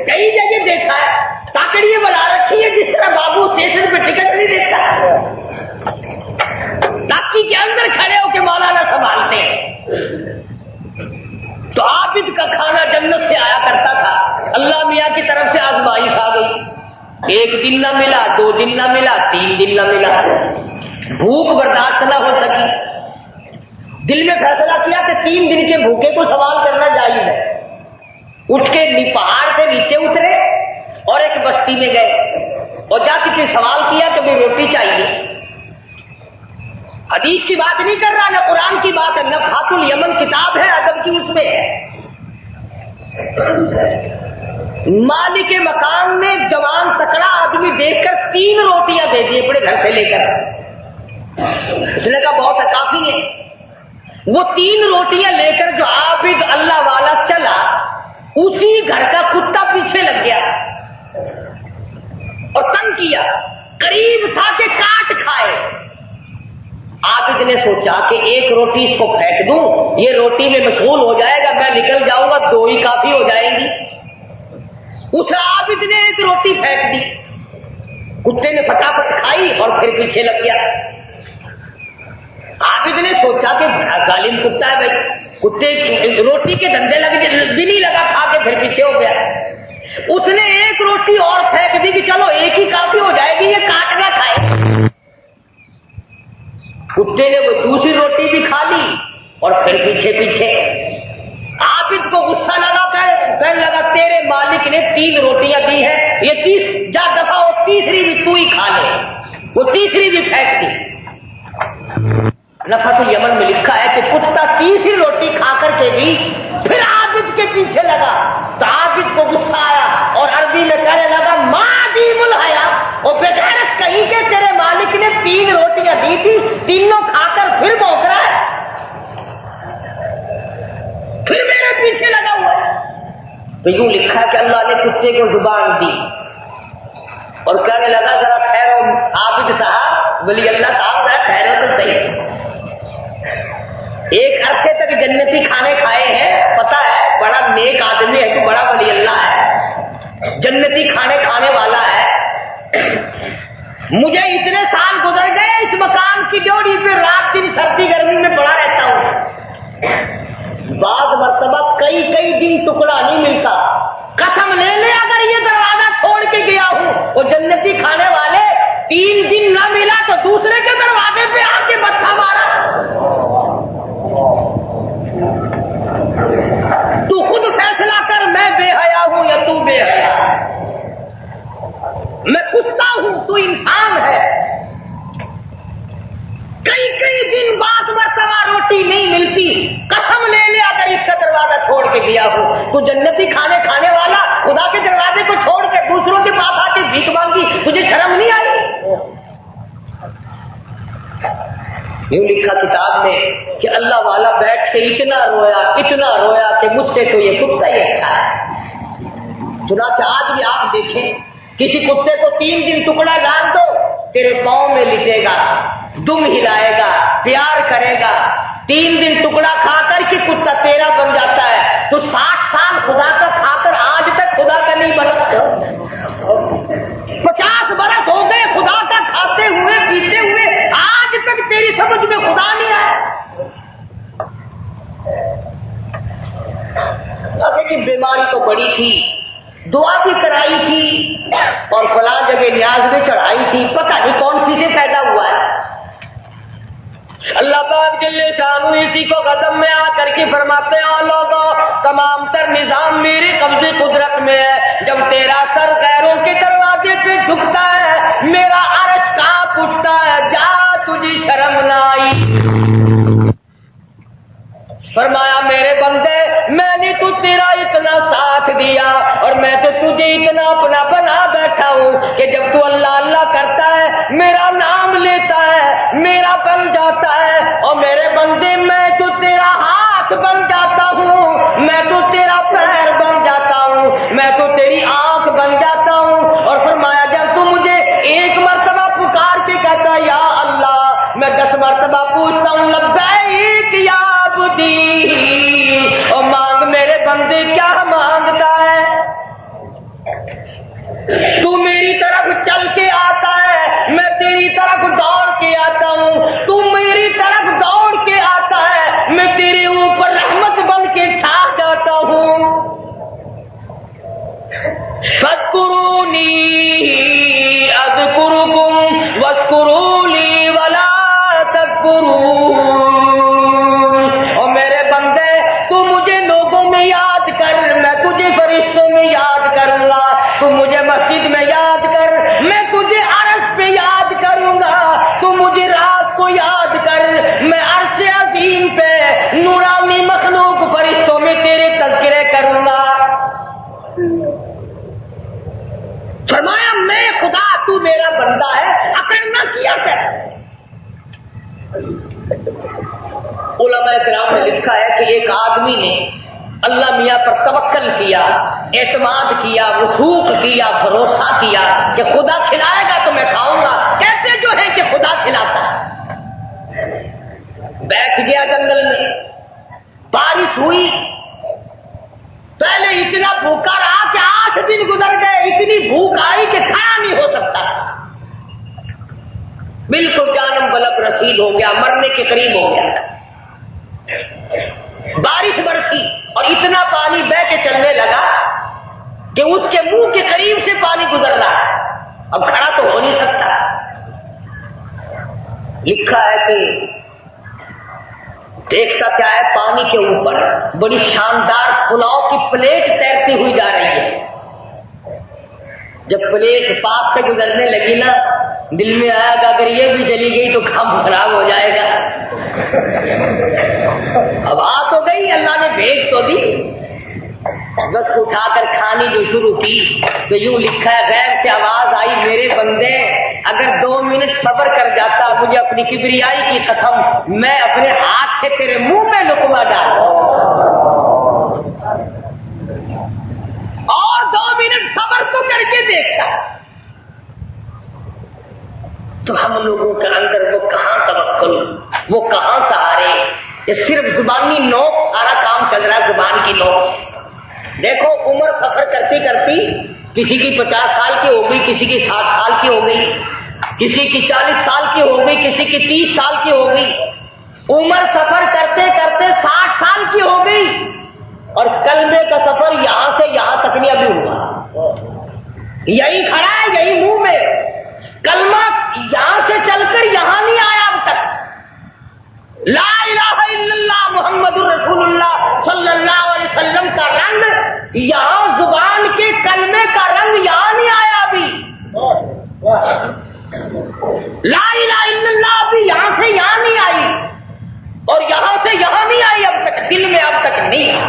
کئی جگہ دیکھا ہے تاکڑیاں بنا رکھی ہے جس طرح بابو اسٹیشن پہ ٹکٹ نہیں دیتا، تاکی کے اندر کھڑے ہو کے مولانا سنبھالتے ہیں۔ تو عابد کا کھانا جنت سے آیا کرتا تھا۔ اللہ میاں کی طرف سے آزمائش آ گئی، 1 دن نہ ملا، 2 دن نہ ملا، 3 دن نہ ملا، بھوک برداشت نہ ہو سکی، دل میں فیصلہ کیا کہ 3 دن کے بھوکے کو سوال کرنا جائز ہے۔ اٹھ کے پہاڑ سے نیچے اترے اور ایک بستی میں گئے اور جا کے سوال کیا کہ مجھے روٹی چاہیے۔ حدیث کی بات نہیں کر رہا، نہ قرآن کی بات ہے، نہ نفحات الیمن کتاب ہے ادب کی، اس میں ہے۔ مالک مکان نے جوان تکڑا آدمی دیکھ کر 3 روٹیاں دے دی اپنے گھر سے لے کر۔ اس نے کہا بہت ہے، کافی ہے۔ وہ 3 روٹیاں لے کر جو عابد اللہ والا چلا، اسی گھر کا کتا پیچھے لگ گیا اور تنگ کیا، قریب تھا کہ کاٹ کھائے۔ عابد نے سوچا کہ 1 روٹی اس کو پھینک دوں، یہ روٹی میں مشغول ہو جائے گا، میں نکل جاؤں گا، 2 ہی کافی ہو جائیں گی۔ اس عابد نے 1 روٹی پھینک دی، کتے نے فٹافٹ کھائی اور پھر پیچھے لگ گیا۔ عابد نے سوچا کہ بڑا ظالم کتا ہے بھائی، کتے روٹی کے دھندے بھی نہیں لگا، کھا کے پھر پیچھے ہو گیا۔ اس نے 1 روٹی اور پھینک دی کہ چلو 1 ہی کافی ہو جائے گی، یہ کاٹ نہ کھائے۔ کتے نے وہ دوسری روٹی بھی کھا لی اور پھر پیچھے پیچھے۔ عابد کو غصہ لگا، کہنے لگا تیرے مالک نے 3 روٹیاں دی ہیں، یہ 30 جا دفعہ وہ تیسری بھی تو ہی کھا لے۔ وہ تیسری بھی پھینک دی۔ نفحات الیمن میں لکھا ہے کہ کتا تیسری روٹی کھا کر کے بھی پھر عابد کے پیچھے لگا، تو عابد کو غصہ آیا اور عربی میں کہنے لگا ماں دیم الحیا، اور بغیرت کہیں کہ تیرے مالک نے 3 روٹیاں دی تھی، تینوں کھا کر پھر بھونک رہا ہے، پھر میرے پیچھے لگا ہوا ہے۔ تو یوں لکھا ہے کہ اللہ نے کتے کو زبان دی اور کہنے لگا ذرا ٹھہرو عابد صاحب، ولی اللہ صاحب ذرا ٹھہرو تو صحیح۔ ایک عرصے تک جنتی کھانے کھائے ہیں، پتہ ہے بڑا نیک آدمی ہے، تو بڑا ولی اللہ ہے، جنتی کھانے کھانے والا ہے۔ مجھے اتنے سال گزر گئے اس مکان کی ڈیوٹی پہ، رات دن سردی گرمی میں پڑا رہتا ہوں، بعض مرتبہ کئی دن ٹکڑا نہیں ملتا۔ قسم لے لے اگر یہ دروازہ چھوڑ کے گیا ہوں اور جنتی کھانے والے 3 دن نہ ملا تو دوسرے کے دروازے پہ آ کے متھا مارا۔ تو خود فیصلہ کر، میں بے حیا ہوں یا تو بے حیا؟ میں کتا ہوں، تو انسان ہے۔ کئی دن بعد مرتبہ روٹی نہیں ملتی، قسم لے لے اگر اس کا دروازہ چھوڑ کے گیا ہو تو جنتی کھانے کھانے والا خدا کے دروازے کو چھوڑ کے دوسروں کے پاس آ کے بھیک مانگی، تجھے شرم نہیں آئی؟ یوں لکھا کتاب میں کہ اللہ والا بیٹھ کے اتنا رویا کہ مجھ سے تو یہ کتا ہی اچھا ہے۔ چنانچہ آج بھی آپ دیکھیں، کسی کتے کو 3 دن ٹکڑا ڈال دو، تیرے پاؤں میں لٹے گا، دم ہلائے گا، پیار کرے گا۔ 3 دن ٹکڑا کھا کر کے کتا تیرا بن جاتا ہے، تو 60 سال خدا کا کھا کر آج تک خدا کا نہیں بنا۔ 50 برس ہو گئے خدا کا کھاتے ہوئے پیتے ہوئے، آج تک تیری سمجھ میں خدا نہیں آیا۔ کہ بیماری تو بڑی تھی، دعا بھی کرائی تھی اور فلاں جگہ نیاز بھی چڑھائی تھی، پتہ نہیں کون سی سے پیدا ہوا ہے۔ اللہ پاک جل شانہ اسی کو قدم میں آ کر کے فرماتے ہیں لوگوں، تمام تر نظام میرے قبضے قدرت میں ہے۔ جب تیرا سر غیروں کے دروازے پہ جھکتا ہے، میرا عرش کانپ اٹھتا ہے، جا تجھے شرم نہ آئی۔ فرمایا میرے بندے میں نے تو تیرا اتنا ساتھ دیا اور میں تو تجھے اتنا اپنا بنا بیٹھا ہوں کہ جب تو اللہ اللہ کرتا ہے میرا نام لیتا ہے میرا بن جاتا ہے، اور میرے بندے میں تو تیرا ہاتھ بن جاتا ہوں، میں تو تیرا پیر بن جاتا ہوں، میں تو تیری آنکھ بن جاتا ہوں۔ اور فرمایا جب تو مجھے ایک مرتبہ پکار کے کہتا یا اللہ، میں 10 مرتبہ پوچھتا ہوں لبیک یا عبدی، اور مانگ میرے بندے کیا مانگتا ہے؟ تو میری طرف چل کے آتا ہے، میں تیری طرف دوڑ کے آتا ہوں، تو میری طرف دوڑ کے آتا ہے، میں تیرے اوپر رحمت بن کے چھا جاتا ہوں۔ فاذکرونی اذکرکم واذکروا لی ولا تکفرون، اور میرے بندے تو مجھے لوگوں میں یاد کر، میں تجھے فرشتوں میں یاد کروں گا، تو مجھے مسجد میں یاد کر، میں تجھے عرش پہ یاد کروں گا، تو مجھے رات کو یاد کر، میں عرش عظیم پہ نورانی مخلوق فرشتوں میں تیرے تذکرے کروں گا۔ فرمایا میں خدا تو میرا بندہ ہے، اکڑ نہ کیا کر۔ علماء کرام نے لکھا ہے کہ ایک آدمی نے اللہ میاں پر توکل کیا، اعتماد کیا، وثوق کیا، بھروسہ کیا کہ خدا کھلائے گا تو میں کھاؤں گا، کہتے جو ہے کہ خدا کھلاتا ہے۔ بیٹھ گیا جنگل میں، بارش ہوئی، پہلے اتنا بھوکا رہا کہ 8 دن گزر گئے، اتنی بھوک آئی کہ کھڑا نہیں ہو سکتا، بالکل جانم بلب رسید ہو گیا، مرنے کے قریب ہو گیا۔ بارش برسی اور اتنا پانی بہ کے چلنے لگا کہ اس کے منہ کے قریب سے پانی گزر رہا ہے، اب کھڑا تو ہو نہیں سکتا۔ لکھا ہے کہ دیکھتا کیا ہے، پانی کے اوپر بڑی شاندار پلاؤ کی پلیٹ تیرتی ہوئی جا رہی ہے۔ جب پلیٹ پاس سے گزرنے لگی نا، دل میں آیا کہ اگر یہ بھی چلی گئی تو کام خراب ہو جائے گا۔ اب آ تو گئی، اللہ نے بھیج تو دی، بس اٹھا کر کھانی جو شروع کی تو یوں لکھا ہے غیر سے آواز آئی، میرے بندے اگر 2 منٹ صبر کر جاتا، مجھے اپنی کبریائی کی قسم میں اپنے ہاتھ سے تیرے منہ میں لقمہ ڈالوں، اور 2 منٹ صبر تو کر کے دیکھتا۔ تو ہم لوگوں کے اندر وہ کہاں توکل، وہ کہاں سہارے، یہ صرف زبانی نوک سارا کام چل رہا ہے، زبان کی نوک۔ دیکھو عمر سفر کرتی کرتی کسی کی 50 سال کی ہو گئی، کسی کی 60 سال کی ہو گئی، کسی کی 40 سال کی ہو گئی، کسی کی 30 سال کی ہو گئی، عمر سفر کرتے کرتے 60 سال کی ہو گئی، اور کلمے کا سفر یہاں سے یہاں تک نہیں ابھی ہوا، یہی کھڑا ہے، یہی منہ میں کلمہ یہاں سے چل کر یہاں نہیں آیا اب تک۔ لا الہ الا اللہ محمد رسول اللہ صلی اللہ علیہ وسلم کا رنگ یہاں، زبان کے کلمے کا رنگ یہاں نہیں آیا ابھی۔ لا الہ الا اللہ ابھی یہاں سے یہاں نہیں آئی، اور یہاں سے یہاں نہیں آئی اب تک، دل میں اب تک نہیں آئی۔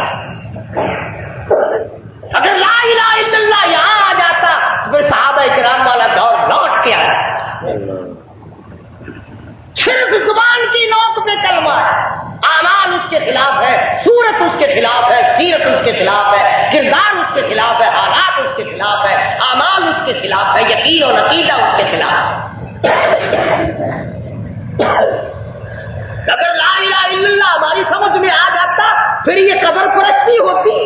اگر لا الہ الا اللہ یہاں آ جاتا تو صحابہ کرام والا دور لوٹ کے آیا۔ صرف زبان کی نوک پہ کلمہ ہے، اعمال اس کے خلاف ہے، صورت اس کے خلاف ہے، سیرت اس کے خلاف ہے، کردار اس کے خلاف ہے، حالات اس کے خلاف ہے، اعمال اس کے خلاف ہے، یقین اور عقیدہ اس کے خلاف ہے۔ اگر لا الہ الا اللہ ہماری سمجھ میں آ جاتا پھر یہ قبر پرستی ہوتی،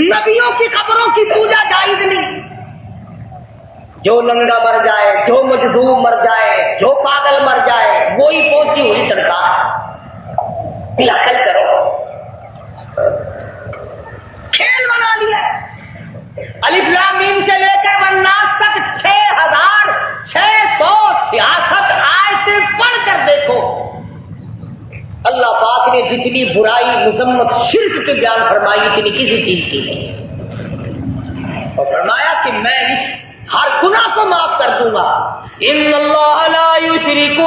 نبیوں کی قبروں کی پوجا جائز نہیں۔ جو ننگا مر جائے، جو مجذوب مر جائے، جو پاگل مر جائے، وہی پہنچی ہوئی سرکار، عقل کرو، کھیل بنا لیا۔ الف لام میم سے لے کر والناس تک 6666 آیتیں پڑھ کر دیکھو، اللہ پاک نے جتنی برائی مذمت شرک کے بیان فرمائی اتنی کسی چیز کی نہیں، اور فرمایا کہ میں اس ہر گناہ کو معاف کر دوں گا۔ ان اللہ لا یشرک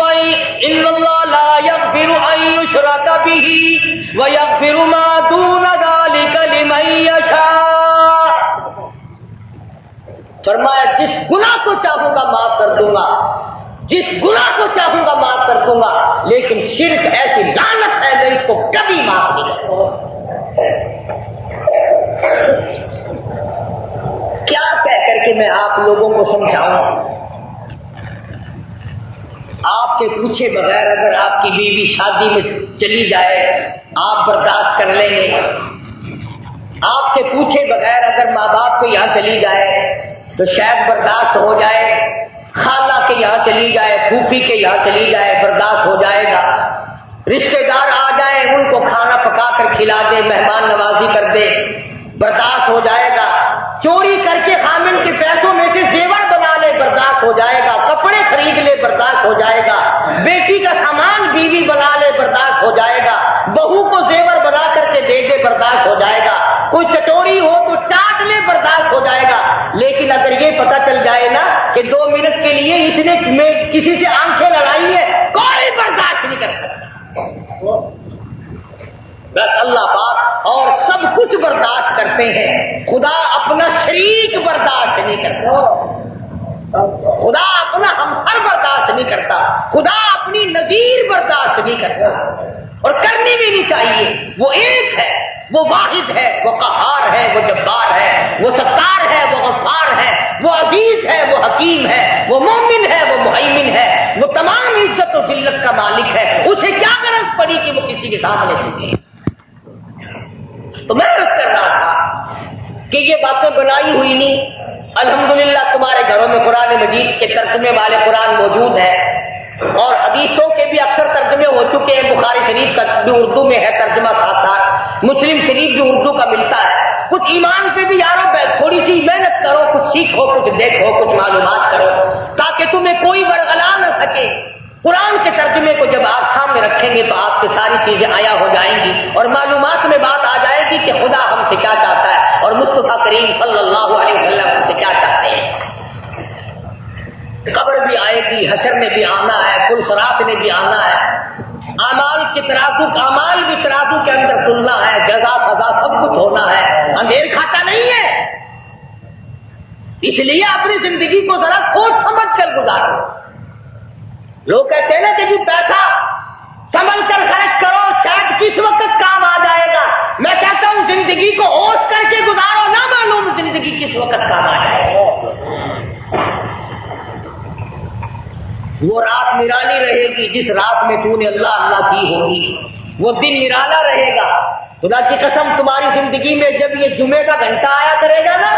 ان اللہ لا يغفر أن يشرك به ويغفر ما دون ذلك لمن يشاء. فرمایا جس گناہ کو چاہوں گا معاف کر دوں گا، جس گناہ کو چاہوں گا معاف کر دوں گا، لیکن شرک ایسی لعنت ہے میں اس کو کبھی معاف نہیں کروں گا. کیا کہہ کر کے میں آپ لوگوں کو سمجھاؤں؟ آپ کے پوچھے بغیر اگر آپ کی بیوی شادی میں چلی جائے آپ برداشت کر لیں گے؟ آپ کے پوچھے بغیر اگر ماں باپ کے یہاں چلی جائے تو شاید برداشت ہو جائے، خالہ کے یہاں چلی جائے، پھوپھی کے یہاں چلی جائے برداشت ہو جائے گا، رشتے دار آ جائیں ان کو کھانا پکا کر کھلا دے، مہمان نوازی کر دے، برداشت ہو جائے گا، چوری کر کے خامن کے پیسوں میں سے زیور بنا لے برداشت ہو جائے گا، کپڑے خرید لے برداشت ہو جائے گا، بیٹی کا سامان بیوی بنا لے برداشت ہو جائے گا، بہو کو زیور بنا کر کے دے دے برداشت ہو جائے گا، کوئی چٹوری ہو تو چاٹ لے برداشت ہو جائے گا. لیکن اگر یہ پتہ چل جائے نا کہ 2 منٹ کے لیے اس نے کسی سے آنکھیں لڑائی ہے، کوئی برداشت نہیں کر سکتا. بس اللہ پاک اور سب کچھ برداشت کرتے ہیں، خدا اپنا شریک برداشت نہیں کرتا، خدا اپنا ہمسر برداشت نہیں کرتا، خدا اپنی نظیر برداشت نہیں کرتا، اور کرنی بھی نہیں چاہیے. وہ ایک ہے، وہ واحد ہے، وہ قہار ہے، وہ جبار ہے، وہ ستار ہے، وہ غفار ہے، وہ عزیز ہے، وہ حکیم ہے، وہ مومن ہے، وہ مہیمن ہے، وہ تمام عزت و ذلت کا مالک ہے. اسے کیا غرض پڑی کہ وہ کسی کے سامنے جھکے؟ تو میں عرض کر رہا تھا کہ یہ باتیں بنائی ہوئی نہیں. الحمدللہ تمہارے گھروں میں قرآن مجید کے ترجمے والے قرآن موجود ہے، اور حدیثوں کے بھی اکثر ترجمے ہو چکے ہیں. بخاری شریف کا بھی اردو میں ہے ترجمہ، ساتھ ساتھ مسلم شریف بھی اردو کا ملتا ہے. کچھ ایمان پہ بھی یارو تھوڑی سی محنت کرو، کچھ سیکھو، کچھ دیکھو، کچھ معلومات کرو، تاکہ تمہیں کوئی ورغلا نہ سکے. قرآن کے ترجمے کو جب آپ سامنے رکھیں گے تو آپ کی ساری چیزیں آیا ہو جائیں گی، اور معلومات میں بات آ جائے گی کہ خدا ہم سے کیا چاہتا ہے اور مصطفیٰ کریم صلی اللہ علیہ وسلم ہم سے کیا چاہتے ہیں. قبر بھی آئے گی، حشر میں بھی آنا ہے، پل صراط میں بھی آنا ہے، اعمال بھی ترازو کے اندر تلنا ہے، جزا سزا سب کچھ ہونا ہے. اندھیر کھاتا نہیں ہے، اس لیے اپنی زندگی کو ذرا سوچ سمجھ کر گزارو. لوگ کہتے ہیں نا کہ جی پیسہ سنبھل کر خرچ کرو، شاید کس وقت کام آ جائے گا. میں کہتا ہوں زندگی کو ہوش کر کے گزارو، نہ معلوم زندگی کس وقت کام آ جائے گا. وہ رات نرالی رہے گی جس رات میں تو نے اللہ اللہ کی ہوگی، وہ دن نرالا رہے گا. خدا کی قسم تمہاری زندگی میں جب یہ جمعے کا گھنٹہ آیا کرے گا نا،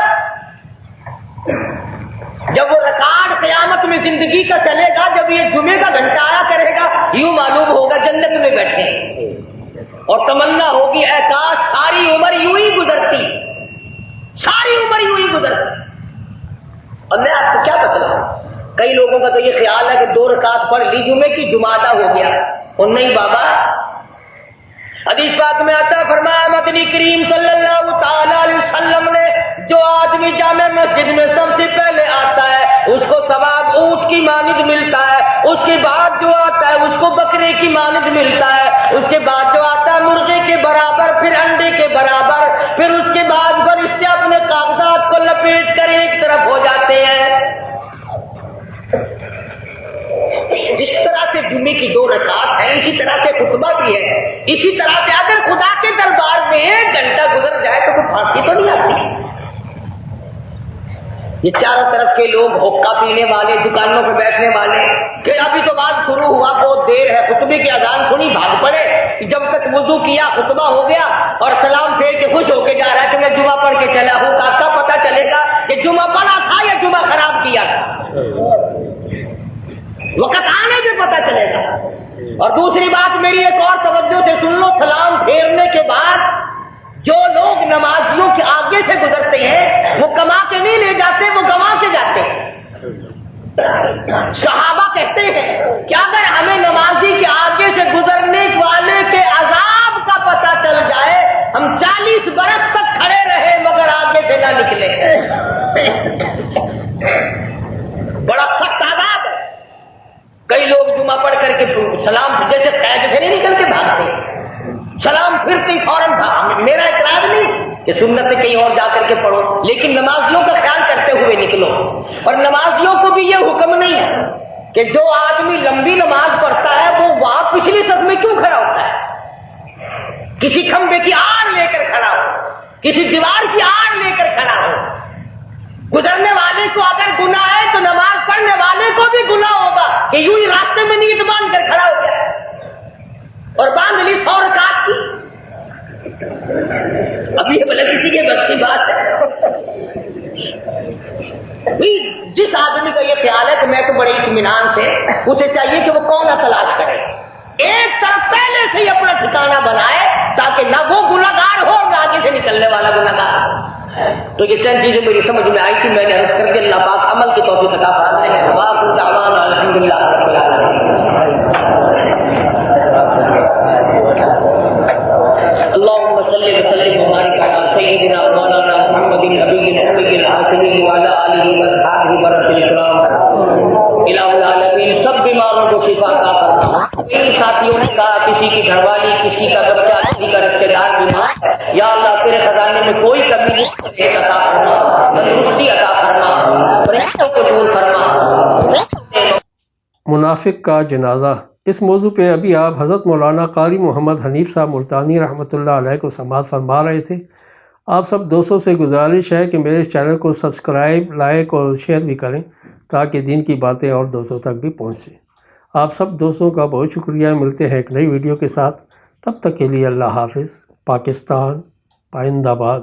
جب وہ ریکارڈ قیامت میں زندگی کا چلے گا، جب یہ جمعے کا گھنٹہ آیا کرے گا، یوں معلوم ہوگا جنت میں بیٹھے ہیں، اور تمنا ہوگی اے کاش ساری عمر یوں ہی گزرتی، ساری عمر یوں ہی گزرتی. اور میں آپ کو کیا بتلاؤں، کئی لوگوں کا تو یہ خیال ہے کہ 2 رکعت پڑھ لی جمعے کی جمعہ ہو گیا، اور نہیں بابا. حدیث پاک میں آتا ہے، فرمایا مدنی کریم صلی اللہ تعالی علیہ وسلم نے جو آدمی جامع مسجد میں سب سے پہلے آتا ہے اس کو ثواب اونٹ کی مانند ملتا ہے، اس کے بعد جو آتا ہے اس کو بکرے کی مانند ملتا ہے، اس کے بعد جو آتا ہے مرغے کے برابر، پھر انڈے کے برابر، پھر اس کے بعد فرشتے اپنے کاغذات کو لپیٹ کر ایک طرف ہو جاتے ہیں. جس طرح سے جمعے کی 2 رکعت ہیں، اسی طرح سے خطبہ بھی ہے، اسی طرح سے اگر خدا کے دربار میں 1 گھنٹہ گزر جائے تو کوئی پھانسی تو نہیں آتی. یہ چاروں طرف کے لوگ حقہ پینے والے، دکانوں پہ بیٹھنے والے، کہ ابھی تو بات شروع ہوا، بہت دیر ہے، خطبے کی اذان سنی بھاگ پڑے، جب تک وضو کیا خطبہ ہو گیا اور سلام پھیر کے خوش ہو کے جا رہا ہے کہ میں جمعہ پڑھ کے چلا ہوں. کہاں پتہ چلے گا کہ جمعہ پڑھا تھا یا جمعہ خراب کیا تھا؟ وقت آنے میں پتہ چلے گا. اور دوسری بات میری ایک اور توجہ سے سن لو، سلام پھیرنے کے بعد جو لوگ نمازیوں کے آگے سے گزرتے ہیں وہ کما کے نہیں لے جاتے، وہ گنوا کے جاتے ہیں. صحابہ کہتے ہیں کہ اگر ہمیں نمازی کے آگے سے گزرنے والے کے عذاب کا پتہ چل جائے ہم 40 برس تک کھڑے رہے مگر آگے سے نہ نکلے. بڑا سخت عذاب ہے. کئی لوگ جمعہ پڑھ کر کے سلام پھرتے ہی فوراً تھا. میرا اعتراض نہیں کہ سنت کہیں اور جا کر کے پڑھو، لیکن نمازیوں کا خیال کرتے ہوئے نکلو. اور نمازیوں کو بھی یہ حکم نہیں ہے کہ جو آدمی لمبی نماز پڑھتا ہے وہ وہاں پچھلی صف میں کیوں کھڑا ہوتا ہے، کسی کھمبے کی آڑ لے کر کھڑا ہو، کسی دیوار کی آڑ لے کر کھڑا ہو. گزرنے والے کو اگر گناہ ہے تو نماز پڑھنے والے کو بھی گناہ ہوگا کہ یوں ہی راستے میں نیت باندھ کر کھڑا ہو گیا اور باندھ لی 100 رکعت کی. ابھی یہ بولے کسی کے بس کی بات ہے. جس آدمی کا یہ خیال ہے کہ میں تو بڑے اطمینان سے، اسے چاہیے کہ وہ کون تلاش کرے، ایک طرف پہلے سے ہی اپنا ٹھکانہ بنائے تاکہ نہ وہ گناہگار ہو نہ آگے سے نکلنے والا گناہگار. تو یہ چند چیزیں میری سمجھ میں آئی تھی، میں نے عرض کر کے اللہ پاک عمل کی توفیق عطا فرمائے. وآخر دعوانا الحمدللہ رب العالمین. اللهم صل وسلم وبارك على سيدنا مولانا محمد النبي الأمي العاصمي وعلى آله وأصحابه بركة الإكرام. الہ العالمین سب بیماروں کو شفا عطا فرما. کئی ساتھیوں نے کہا کسی کی گھر والی، کسی کا بچہ، کسی کا رشتے دار بیمار ہے، یا اللہ تیرے خزانے میں کوئی کمی نہیں، عطا فرما، تندرستی عطا فرما، پریشانوں کو دور فرما. منافق کا جنازہ، اس موضوع پہ ابھی آپ حضرت مولانا قاری محمد حنیف صاحب ملتانی رحمۃ اللہ علیہ کو سماعت فرما رہے تھے. آپ سب دوستوں سے گزارش ہے کہ میرے اس چینل کو سبسکرائب، لائک اور شیئر بھی کریں تاکہ دین کی باتیں اور دوستوں تک بھی پہنچیں. آپ سب دوستوں کا بہت شکریہ. ملتے ہیں ایک نئی ویڈیو کے ساتھ، تب تک کے لیے اللہ حافظ. پاکستان پائندہ باد.